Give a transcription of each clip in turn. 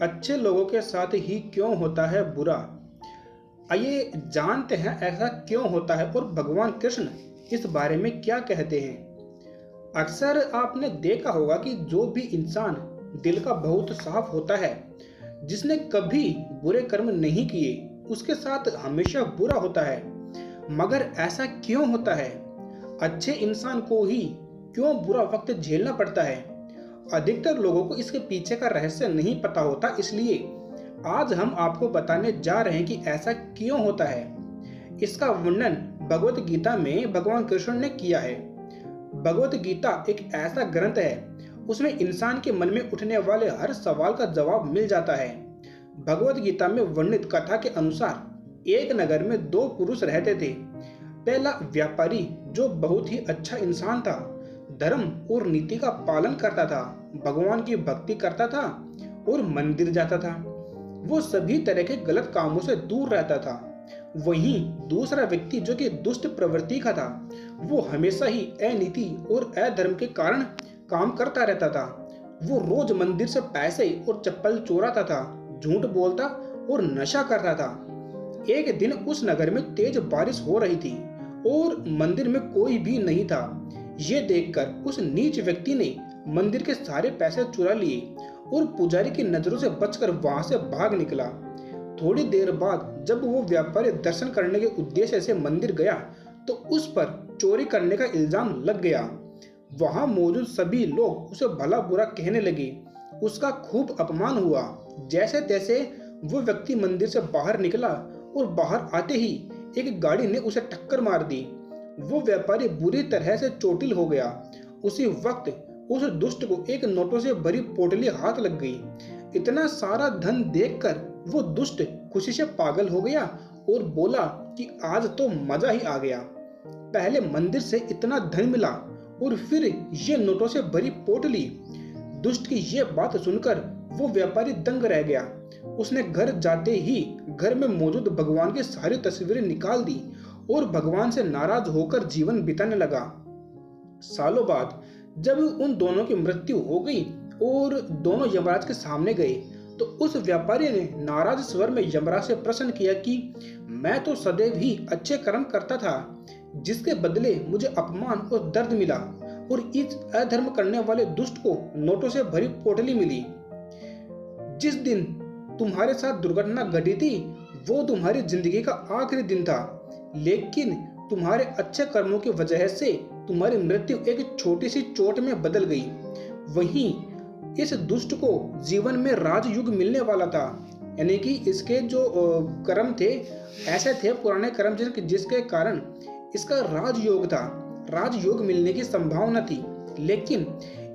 अच्छे लोगों के साथ ही क्यों होता है बुरा। आइए जानते हैं ऐसा क्यों होता है और भगवान कृष्ण इस बारे में क्या कहते हैं। अक्सर आपने देखा होगा कि जो भी इंसान दिल का बहुत साफ होता है, जिसने कभी बुरे कर्म नहीं किए, उसके साथ हमेशा बुरा होता है। मगर ऐसा क्यों होता है? अच्छे इंसान को ही क्यों बुरा वक्त झेलना पड़ता है? अधिकतर लोगों को इसके पीछे का रहस्य नहीं पता होता, इसलिए आज हम आपको बताने जा रहे हैं कि ऐसा क्यों होता है। इसका वर्णन भगवत गीता में भगवान कृष्ण ने किया है। भगवत गीता एक ऐसा ग्रंथ है, उसमें इंसान के मन में उठने वाले हर सवाल का जवाब मिल जाता है। भगवत गीता में वर्णित कथा के अनुसार एक नगर में दो पुरुष रहते थे। पहला व्यापारी जो बहुत ही अच्छा इंसान था, धर्म और नीति का पालन करता था, भगवान की भक्ति करता था और मंदिर जाता था। वो सभी तरह के गलत कामों से दूर रहता था। वहीं दूसरा व्यक्ति जो कि दुष्ट प्रवृत्ति का था, वो हमेशा ही अनीति और अधर्म के कारण काम करता रहता था। वो रोज मंदिर से पैसे और चप्पल चोराता था, झूठ बोलता और नशा करता था। एक दिन उस नगर में तेज बारिश हो रही थी और मंदिर में कोई भी नहीं था। ये देखकर उस नीच व्यक्ति ने मंदिर के सारे पैसे चुरा लिए और पुजारी की नजरों से बचकर वहां से भाग निकला। थोड़ी देर बाद जब वो व्यापारी दर्शन करने के उद्देश्य से मंदिर गया तो उस पर चोरी करने का इल्जाम लग गया। वहां मौजूद सभी लोग उसे भला बुरा कहने लगे। उसका खूब अपमान हुआ। जैसे तैसे वो व्यक्ति मंदिर से बाहर निकला और बाहर आते ही एक गाड़ी ने उसे टक्कर मार दी। वो व्यापारी बुरी तरह से चोटिल हो गया। उसी वक्त उस दुष्ट को एक नोटों से भरी पोटली हाथ लग गई। इतना सारा धन देखकर वो दुष्ट खुशी से पागल हो गया और बोला कि आज तो मजा ही आ गया। पहले मंदिर से इतना धन मिला और फिर ये नोटों से भरी पोटली। दुष्ट की ये बात सुनकर वो व्यापारी दंग रह गया। उसने घर जाते ही घर में मौजूद भगवान की सारी तस्वीरें निकाल दी और भगवान से नाराज होकर जीवन बिताने लगा। सालों बाद जब उन दोनों की मृत्यु हो गई और दोनों यमराज के सामने गए तो उस व्यापारी ने नाराज स्वर में यमराज से प्रश्न किया कि मैं तो सदैव ही अच्छे कर्म करता था, जिसके बदले मुझे अपमान और दर्द मिला और इस अधर्म करने वाले दुष्ट को नोटों से भरी पोटली मिली। जिस दिन तुम्हारे साथ दुर्घटना घटी थी वो तुम्हारी जिंदगी का आखिरी दिन था, लेकिन तुम्हारे अच्छे कर्मों की वजह से तुम्हारी मृत्यु एक छोटी सी चोट में बदल गई। वहीं इस दुष्ट को जीवन में राजयुग मिलने वाला था, यानी कि इसके जो कर्म थे ऐसे थे, पुराने कर्म जिसके कारण इसका राजयोग था, राजयोग मिलने की संभावना थी। लेकिन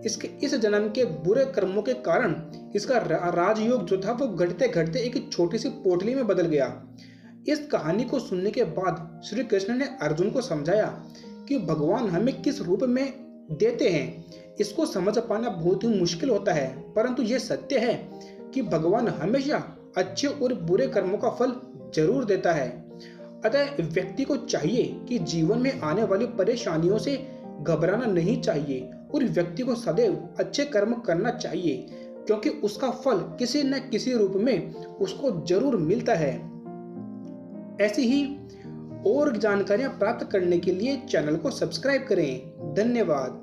इसके इस जन्म के बुरे कर्मों के कारण इसका राजयोग जो था वो घटते घटते एक छोटी सी पोटली में बदल गया। इस कहानी को सुनने के बाद श्री कृष्ण ने अर्जुन को समझाया कि भगवान हमें किस रूप में देते हैं। इसको समझ पाना बहुत ही मुश्किल होता है, परंतु ये सत्य है कि भगवान हमेशा अच्छे और बुरे कर्मों का फल जरूर देता है। अतः व्यक्ति को चाहिए कि जीवन में आने वाली परेशानियों से घबराना नहीं चाहिए और व्यक्ति को सदैव अच्छे कर्म करना चाहिए, क्योंकि उसका फल किसी न किसी रूप में उसको जरूर मिलता है। ऐसी ही और जानकारियां प्राप्त करने के लिए चैनल को सब्सक्राइब करें। धन्यवाद।